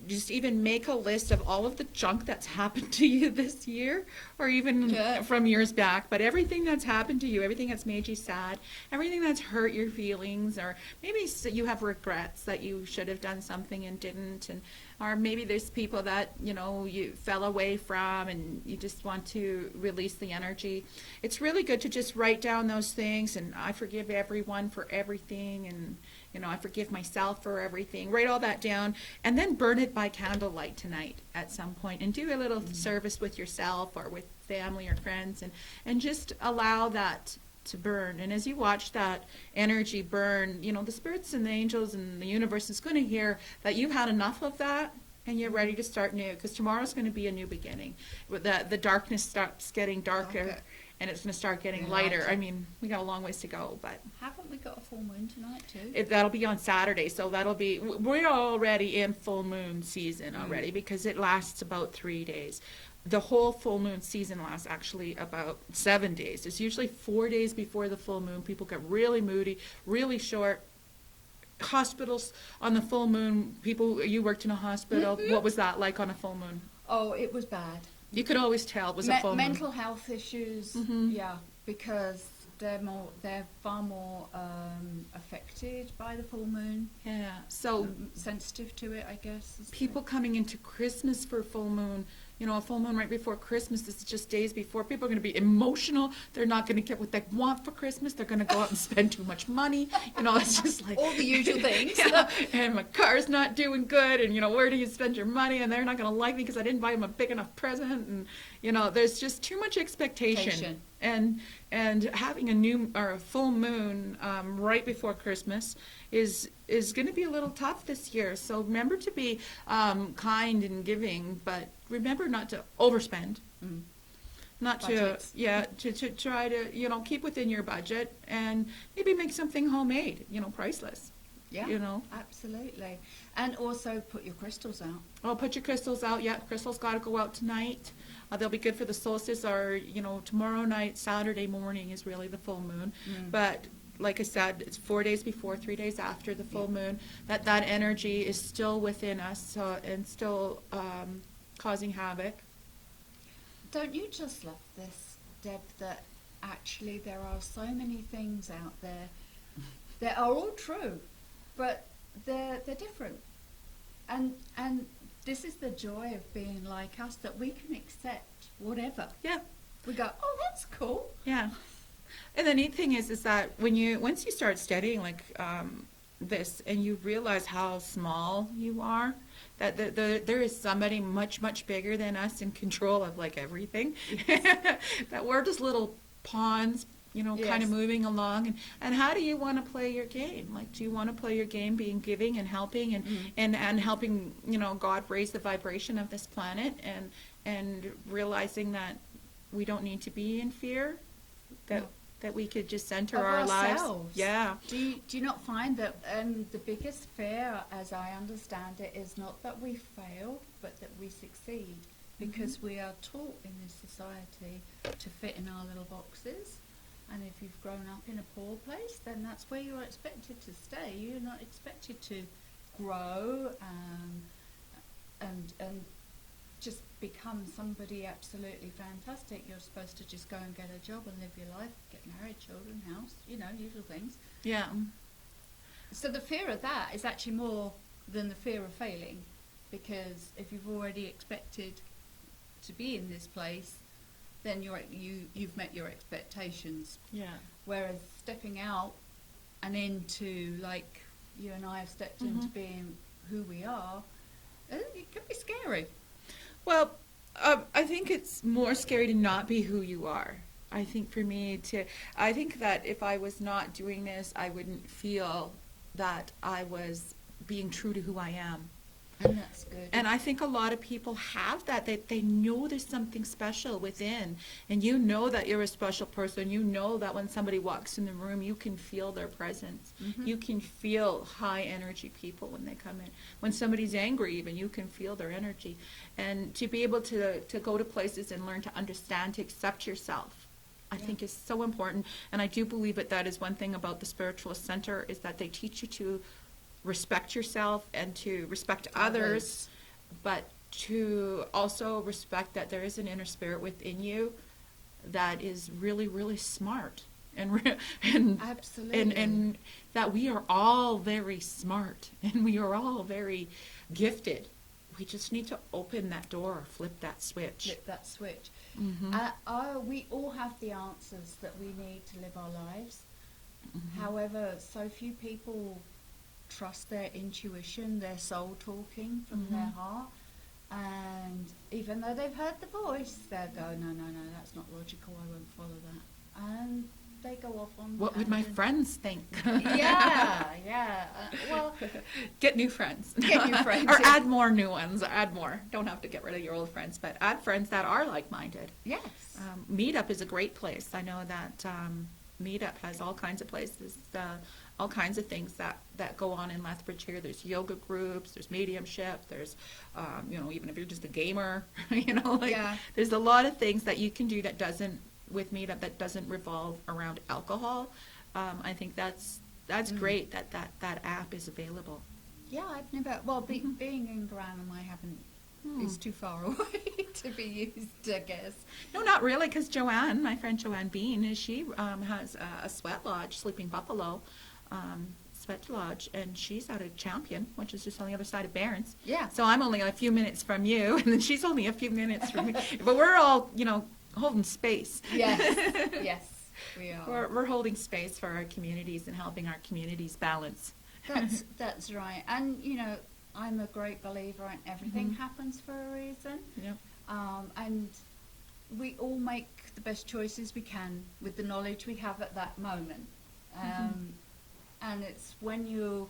just even make a list of all of the junk that's happened to you this year, or even from years back, but everything that's happened to you, everything that's made you sad, everything that's hurt your feelings, or maybe you have regrets that you should have done something and didn't, or maybe there's people that you fell away from and you just want to release the energy. It's really good to just write down those things, and I forgive everyone for everything, and I forgive myself for everything. Write all that down, and then burn it by candlelight tonight at some point, and do a little service with yourself or with family or friends, and just allow that to burn. And as you watch that energy burn, the spirits and the angels and the universe is going to hear that you've had enough of that, and you're ready to start new, because tomorrow's going to be a new beginning. The darkness starts getting darker. And it's going to start getting lighter. I mean, we got a long ways to go, but Haven't we got a full moon tonight too? that'll be on Saturday. So we're already in full moon season already, because it lasts about 3 days. The whole full moon season lasts actually about 7 days. It's usually 4 days before the full moon. People get really moody, really short. Hospitals on the full moon, you worked in a hospital. What was that like on a full moon? Oh, it was bad. You could always tell it was a full moon. Mental health issues, because they're far more affected by the full moon. Yeah, so sensitive to it, I guess. People coming into Christmas for full moon, a full moon right before Christmas is just days before. People are going to be emotional. They're not going to get what they want for Christmas. They're going to go out and spend too much money. It's just like all the usual things. And my car's not doing good, and where do you spend your money? And they're not going to like me because I didn't buy them a big enough present. And there's just too much expectation. And having a full moon right before Christmas is going to be a little tough this year. So remember to be kind and giving, but remember not to overspend. Not Budgets. to try to keep within your budget, and maybe make something homemade, priceless. Yeah, absolutely. And also put your crystals out. Oh, put your crystals out. Yeah, crystals got to go out tonight. They'll be good for the solstice, or tomorrow night, Saturday morning is really the full moon. But like I said, it's 4 days before, 3 days after the full moon. That energy is still within us, and still causing havoc. Don't you just love this, Deb, that actually there are so many things out there that are all true, but they're different. And this is the joy of being like us, that we can accept whatever. Yeah. We go, oh, that's cool. Yeah. And the neat thing is that once you start studying this, and you realize how small you are, that there is somebody much, much bigger than us in control of everything. That we're just little pawns, kind of moving along. And how do you want to play your game? Do you want to play your game being giving and helping, and helping, God raise the vibration of this planet, and realizing that we don't need to be in fear, that that we could just center Of our lives. ourselves. Yeah. Do you not find that the biggest fear, as I understand it, is not that we fail, but that we succeed? Because we are taught in this society to fit in our little boxes. And if you've grown up in a poor place, then that's where you're expected to stay. You're not expected to grow and just become somebody absolutely fantastic. You're supposed to just go and get a job and live your life, get married, children, house, usual things. Yeah. So the fear of that is actually more than the fear of failing, because if you've already expected to be in this place, then you've met your expectations. Yeah. Whereas stepping out and into, like you and I have stepped into being who we are, it can be scary. Well, I think it's more scary to not be who you are. I think for me I think that if I was not doing this, I wouldn't feel that I was being true to who I am. And that's good. And I think a lot of people have that they know there's something special within, and you know that you're a special person. You know that when somebody walks in the room, you can feel their presence. You can feel high energy people when they come in. When somebody's angry even, you can feel their energy. And to be able to go to places and learn to understand, to accept yourself, I think is so important. And I do believe that is one thing about the Spiritualist Center, is that they teach you to respect yourself and to respect others, but to also respect that there is an inner spirit within you that is really, really smart, and Absolutely. and that we are all very smart and we are all very gifted. We just need to open that door, flip that switch. We all have the answers that we need to live our lives. However, so few people trust their intuition, their soul talking from their heart, and even though they've heard the voice, they'll go, no, that's not logical, I won't follow that, and they go off on What would my friends think? Well, get new friends. Or add more new ones, or add more. Don't have to get rid of your old friends, but add friends that are like-minded. Yes. Meetup is a great place. I know that Meetup has all kinds of places, all kinds of things that go on in Lethbridge here. There's yoga groups, there's mediumship, there's, even if you're just a gamer, there's a lot of things that you can do with Meetup that doesn't revolve around alcohol. I think that's great that app is available. Yeah, I've never, being in Granham, I haven't, it's too far away to be used, I guess. No, not really, because Joanne, my friend Joanne Bean, she has a sweat lodge, Sleeping Buffalo Sweat Lodge, and she's out of Champion, which is just on the other side of Barron's. Yeah. So I'm only a few minutes from you, and then she's only a few minutes from me. But we're all, holding space. Yes, we are. We're holding space for our communities and helping our communities balance. That's right. And, I'm a great believer in everything happens for a reason. Yep. And we all make the best choices we can with the knowledge we have at that moment. And it's when you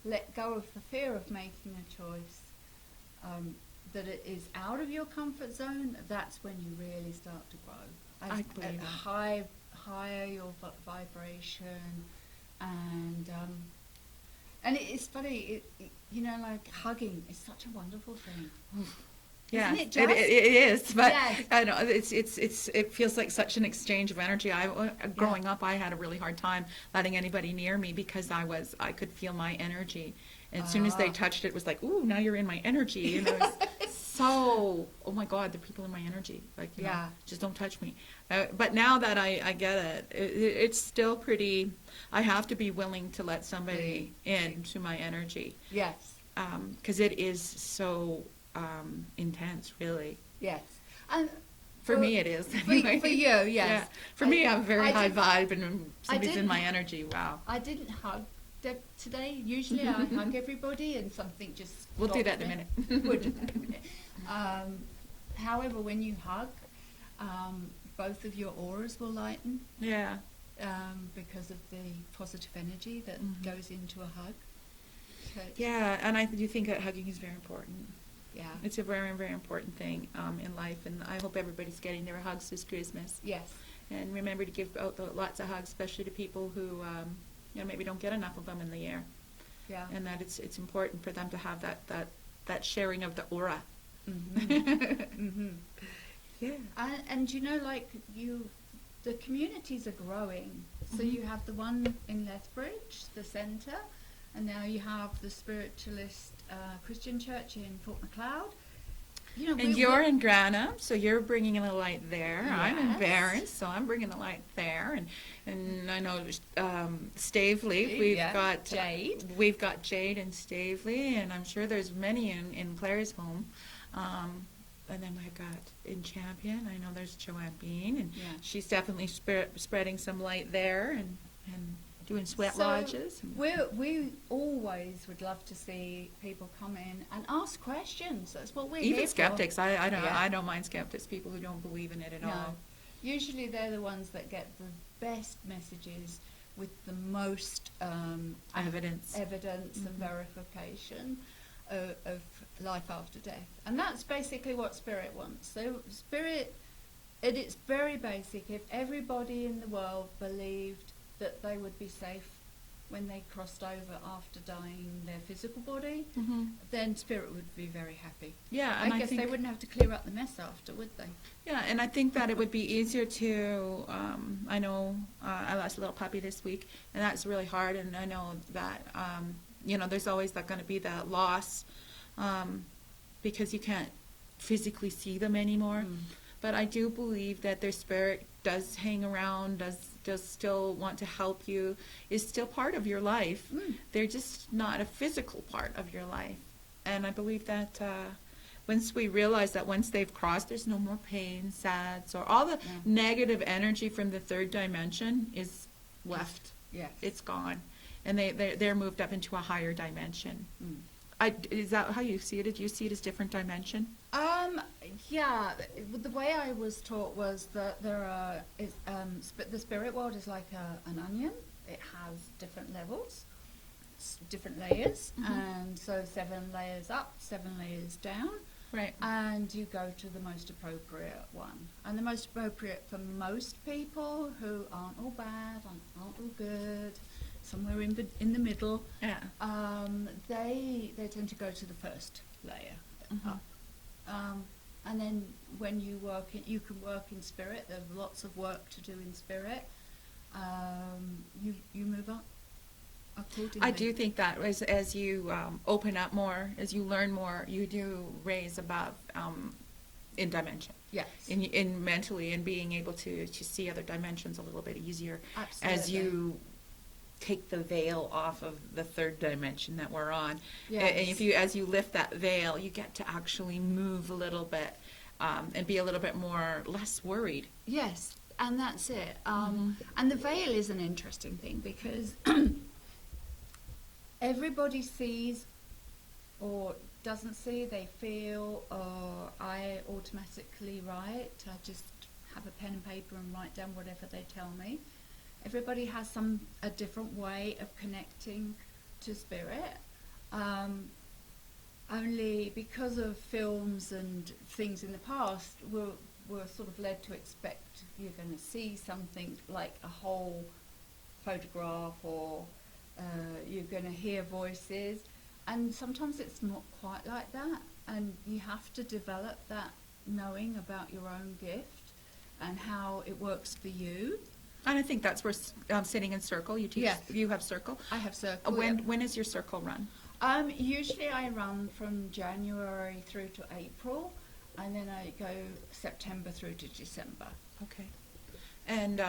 let go of the fear of making a choice, that it is out of your comfort zone, that's when you really start to grow. I believe that. Higher your vibration, and it's funny, like hugging is such a wonderful thing. Yeah, Isn't it just? It is, but Yes. I know it feels like such an exchange of energy. Growing up, I had a really hard time letting anybody near me because I could feel my energy, and as soon as they touched it, it was like, ooh, now you're in my energy, and it was so, oh my God, the people in my energy, like, just don't touch me. But now that I get it's still pretty. I have to be willing to let somebody into my energy. Yes. Because it is so intense, really. Yes. And for me, it is. Anyway. For you, yes. Yeah. For me, I have a very high vibe, and somebody's in my didn't- energy. Wow. I didn't hug Deb today. Usually I hug everybody and something just... We'll do stopped that in a me. minute. We'll do that in a minute. However, when you hug, both of your auras will lighten Yeah. because of the positive energy that goes into a hug. So, Yeah, and I do think that hugging is very important. yeah. It's a very, very important thing in life, and I hope everybody's getting their hugs this Christmas. Yes. and remember to give out lots of hugs, especially to people who maybe don't get enough of them in the year. Yeah. And that it's important for them to have that sharing of the aura. Yeah. And like the communities are growing. So you have the one in Lethbridge, the centre, and now you have the Spiritualist Christian Church in Fort McLeod. And you're in Granham, so you're bringing a light there. Yes. I'm in Barron, so I'm bringing a light there. And I know Stavely, we've got Jade in Stavely, and I'm sure there's many in Claire's home. And then we've got in Champion, I know there's Joanne Bean, and she's definitely spreading some light there and doing sweat lodges. We always would love to see people come in and ask questions. That's what we're even here skeptics. For. I don't mind skeptics, people who don't believe in it at all. Usually they're the ones that get the best messages with the most evidence and verification of life after death. And that's basically what Spirit wants. So Spirit, at its very basic, if everybody in the world believed that they would be safe when they crossed over after dying their physical body, then Spirit would be very happy. Yeah, and I guess they wouldn't have to clear up the mess after, would they? Yeah, and I think that it would be easier to, I know I lost a little puppy this week, and that's really hard, and I know that, there's always going to be that loss because you can't physically see them anymore. But I do believe that their spirit does hang around, does still want to help you, is still part of your life. They're just not a physical part of your life. And I believe that once we realize that once they've crossed, there's no more pain, SADS, or all the negative energy from the third dimension is left. Yes. It's gone. And they're moved up into a higher dimension. Is that how you see it? Did you see it as different dimension? Yeah. The way I was taught was that the spirit world is like an onion. It has different levels, different layers, and so 7 layers up, 7 layers down. Right. And you go to the most appropriate one. And the most appropriate for most people who aren't all bad, aren't all good, somewhere in the middle, they tend to go to the first layer up. And then when you can work in spirit. There's lots of work to do in spirit. You move up accordingly. I do think that as you open up more, as you learn more, you do raise above in dimension. Yes. In mentally, and being able to see other dimensions a little bit easier. Absolutely. As you take the veil off of the third dimension that we're on. Yes. And as you lift that veil, you get to actually move a little bit and be a little bit less worried. Yes, and that's it. And the veil is an interesting thing because everybody sees or doesn't see, they feel, or I automatically write. I just have a pen and paper and write down whatever they tell me. Everybody has a different way of connecting to spirit. Only because of films and things in the past, we're sort of led to expect you're going to see something like a whole photograph, or you're going to hear voices. And sometimes it's not quite like that. And you have to develop that knowing about your own gift and how it works for you. And I think that's where sitting in circle, you teach. Yes. You have circle? I have circle. When is your circle run? Usually I run from January through to April, and then I go September through to December. Okay. And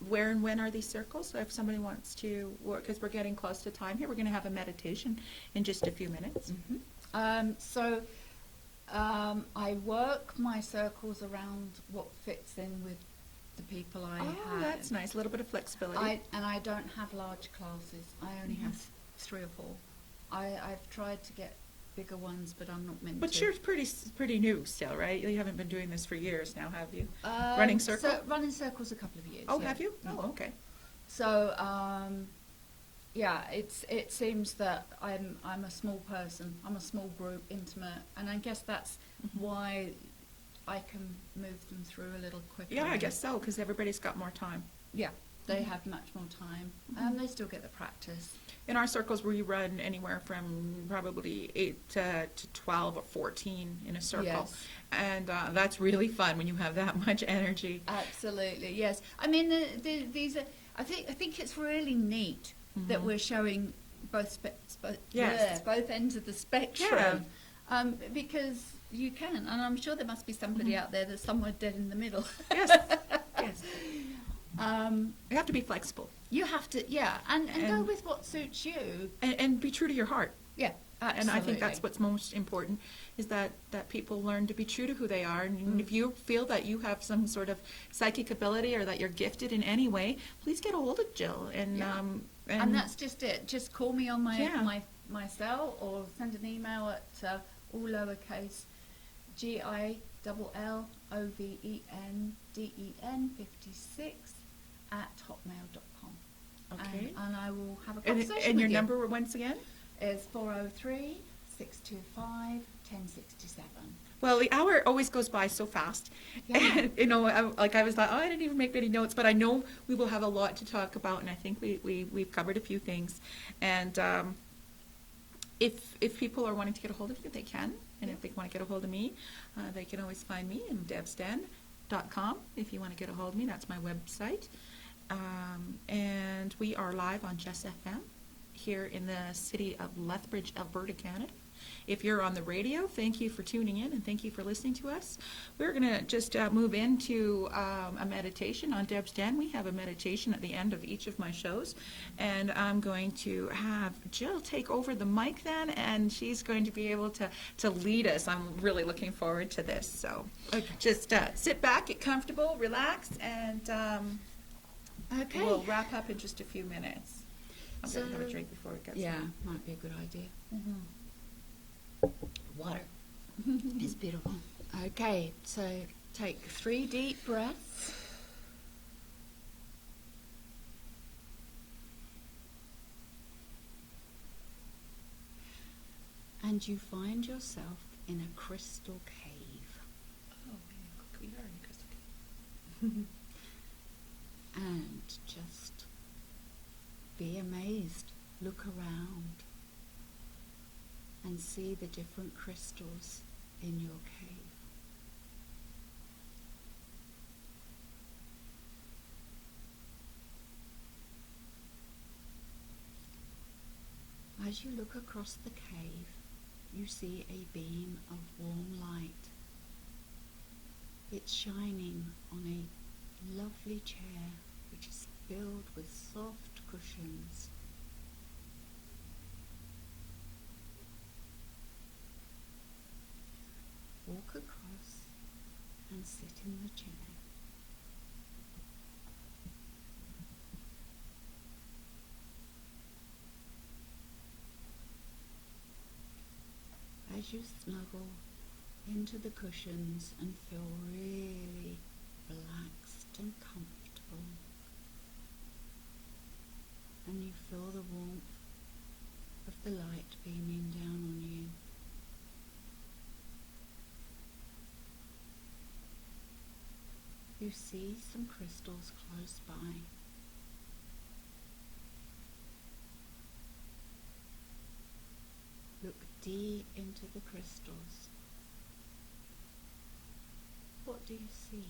where and when are these circles? So if somebody wants to work, because we're getting close to time here, we're going to have a meditation in just a few minutes. I work my circles around what fits in with the people I have. Oh, that's nice. A little bit of flexibility. I don't have large classes. I only have 3 or 4. I've tried to get bigger ones, but I'm not meant to. But you're pretty new still, right? You haven't been doing this for years now, have you? Running circles? So running circles a couple of years. Oh, have you? Oh, okay. So, it seems that I'm a small person. I'm a small group, intimate, and I guess that's why I can move them through a little quicker. Yeah, I guess so, because everybody's got more time. Yeah, they have much more time, and they still get the practice. In our circles, we run anywhere from probably 8 to 12 or 14 in a circle. Yes. And that's really fun when you have that much energy. Absolutely, yes. I mean, these are. I think it's really neat that we're showing both Yes. both ends of the spectrum, because you can, and I'm sure there must be somebody out there that's somewhere dead in the middle. Yes, yes. You have to be flexible. You have to, and go with what suits you. And be true to your heart. Yeah, absolutely. And I think that's what's most important, is that people learn to be true to who they are. And if you feel that you have some sort of psychic ability or that you're gifted in any way, please get a hold of Jill. And that's just it. Just call me on my cell, or send an email at all lowercase GILLOVENDEN56 Okay. and I will have a conversation and your with you. number once again? Is 403-625-1067. Well, the hour always goes by so fast. Yeah. And, I was like, I didn't even make any notes, but I know we will have a lot to talk about, and I think we've covered a few things. And if people are wanting to get a hold of you, they can. And if they want to get a hold of me, they can always find me in DebbzDen.com. If you want to get a hold of me, that's my website. And we are live on Jess FM here in the city of Lethbridge, Alberta, Canada. If you're on the radio, thank you for tuning in and thank you for listening to us. We're going to just move into a meditation on Debbz Den. We have a meditation at the end of each of my shows, and I'm going to have Jill take over the mic then, and she's going to be able to lead us. I'm really looking forward to this. So just sit back, get comfortable, relax, and we'll wrap up in just a few minutes. I'm going to have a drink before it gets might be a good idea. Water is beautiful. Okay, so take 3 deep breaths. And you find yourself in a crystal cave. Oh, we are in a crystal cave. And just be amazed. Look around and see the different crystals in your cave. As you look across the cave, you see a beam of warm light. It's shining on a lovely chair which is filled with soft cushions. Walk across and sit in the chair. As you snuggle into the cushions and feel really relaxed and comfortable, and you feel the warmth of the light beaming down on you. You see some crystals close by. Look deep into the crystals. What do you see?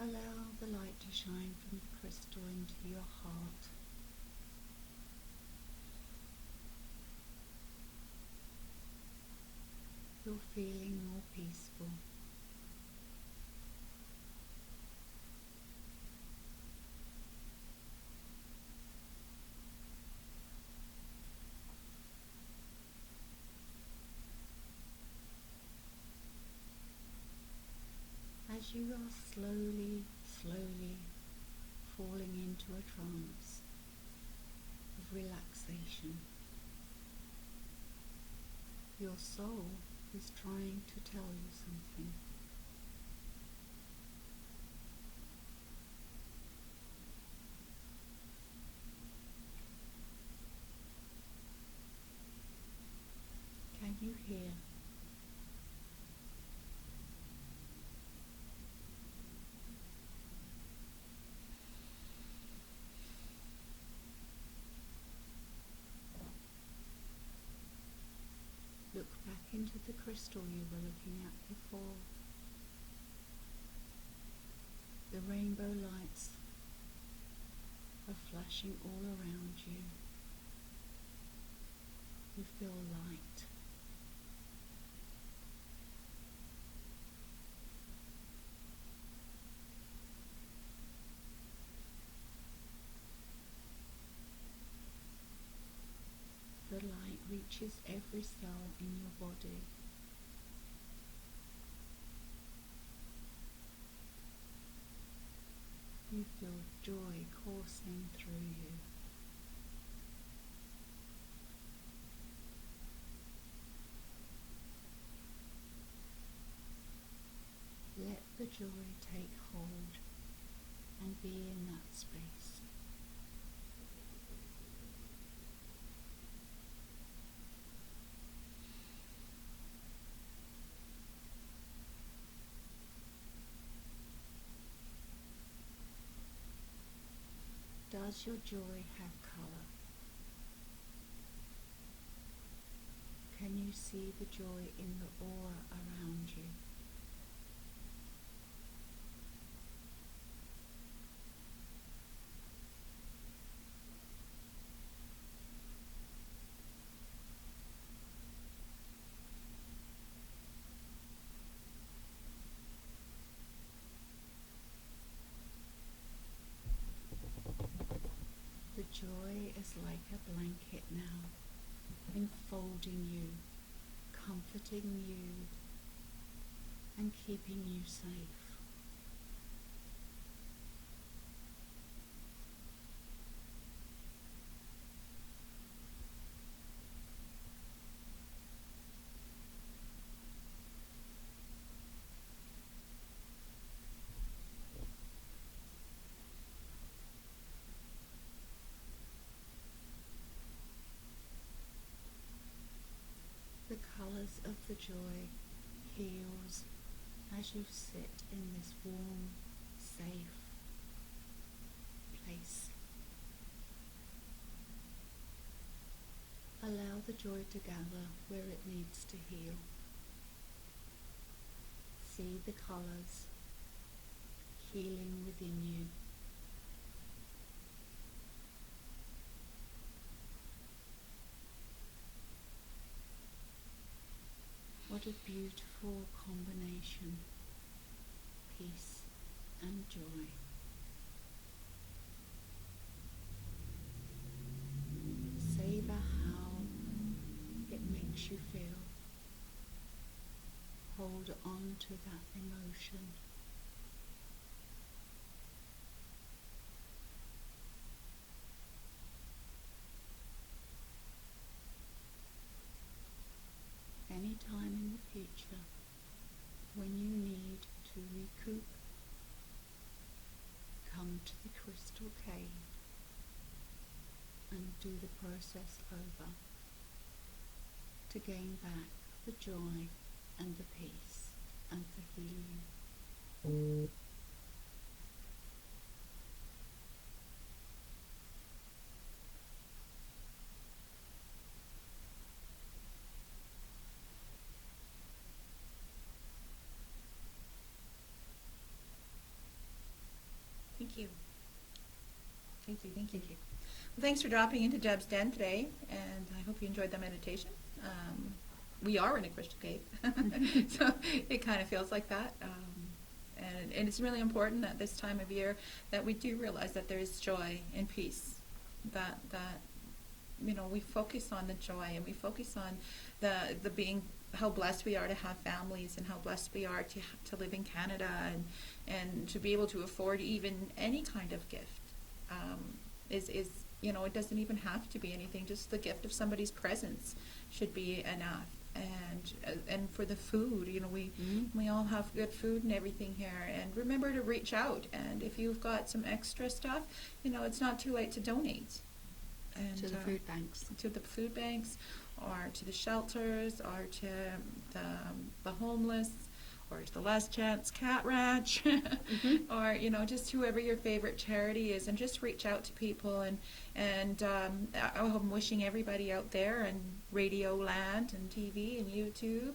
Allow the light to shine from the crystal into your heart. You're feeling more peaceful. As you are slowly falling into a trance of relaxation, your soul is trying to tell you something. Can you hear? Look back into the crystal you were looking at before. The rainbow lights are flashing all around you. You feel light. The light reaches every cell in your body. You feel joy coursing through you. Let the joy take hold and be in that space. Does your joy have colour? Can you see the joy in the aura around you? The joy is like a blanket now, enfolding you, comforting you, and keeping you safe. The colours of the joy heals as you sit in this warm, safe place. Allow the joy to gather where it needs to heal. See the colours healing within you. What a beautiful combination, peace and joy. Savor how it makes you feel. Hold on to that emotion. Any time in the future when you need to recoup, come to the crystal cave and do the process over to gain back the joy and the peace and the healing. Thank you. Thank you, thank you. Well, thanks for dropping into Debbz Den today, and I hope you enjoyed the meditation. We are in a crystal cave, so it kind of feels like that. And it's really important at this time of year that we do realize that there is joy and peace, that we focus on the joy and we focus on the being, how blessed we are to have families and how blessed we are to live in Canada and to be able to afford even any kind of gift. Is it doesn't even have to be anything, just the gift of somebody's presence should be enough. and for the food. You know, we all have good food and everything here. And remember to reach out. And if you've got some extra stuff, you know, it's not too late to donate. And, To the food banks. To the food banks, or to the shelters, or to the homeless, or to the Last Chance Cat Ranch, or, you know, just whoever your favorite charity is, and just reach out to people. And I'm wishing everybody out there in Radio Land and TV and YouTube,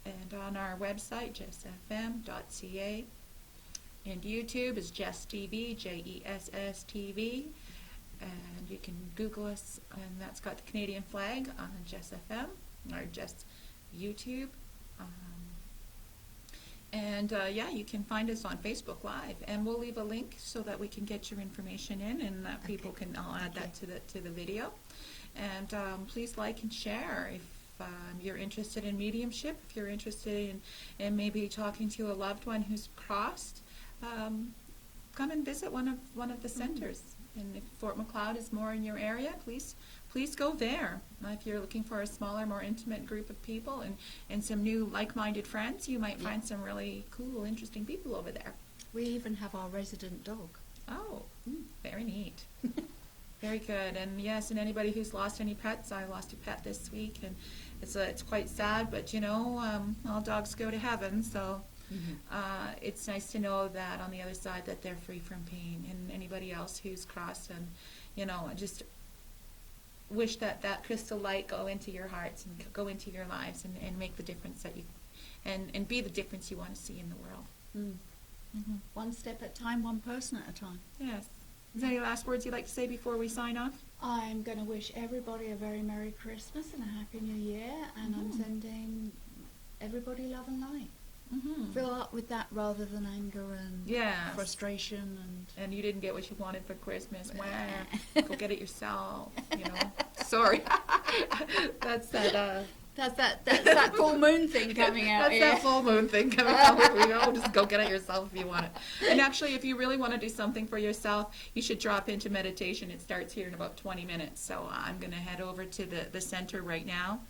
and on our website, jessfm.ca, and YouTube is Jess TV, Jess TV. And you can Google us, and that's got the Canadian flag on Jess FM, or just YouTube. Yeah, you can find us on Facebook Live, and we'll leave a link so that we can get your information in, and that people can. I'll add that to the video. And please like and share if you're interested in mediumship. If you're interested in maybe talking to a loved one who's crossed, come and visit one of the centers. And if Fort McLeod is more in your area, please go there. If you're looking for a smaller, more intimate group of people and some new like-minded friends, you might find some really cool, interesting people over there. We even have our resident dog. Oh, very neat. Very good. And yes, and anybody who's lost any pets, I lost a pet this week, and it's quite sad, but you know, all dogs go to heaven, so it's nice to know that on the other side that they're free from pain. And anybody else who's crossed, and you know, just wish that crystal light go into your hearts and go into your lives, and make the difference that you and be the difference you want to see in the world. One step at a time, one person at a time. Yes. Is there any last words you'd like to say before we sign off? I'm going to wish everybody a very Merry Christmas and a Happy New Year, and I'm sending everybody love and light. Fill up with that rather than anger and frustration. And you didn't get what you wanted for Christmas. Wow. Go get it yourself. You know. Sorry. That's that full moon thing coming out. That's that full moon thing coming out. You know, just go get it yourself if you want it. And actually, if you really want to do something for yourself, you should drop into meditation. It starts here in about 20 minutes. So I'm going to head over to the center right now.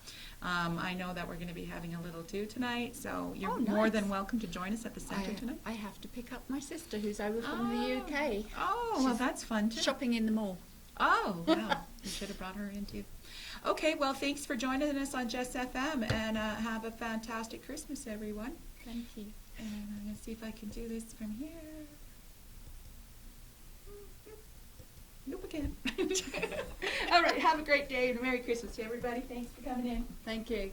I know that we're going to be having a little do tonight, so you're more than welcome to join us at the center tonight. I have to pick up my sister who's over from the UK. Oh, well, that's fun too. Shopping in the mall. Oh, wow. You should have brought her in too. Okay, well, thanks for joining us on Jess FM, and have a fantastic Christmas, everyone. Thank you. And I'm going to see if I can do this from here. Nope, again. All right, have a great day and Merry Christmas to everybody. Thanks for coming in. Thank you.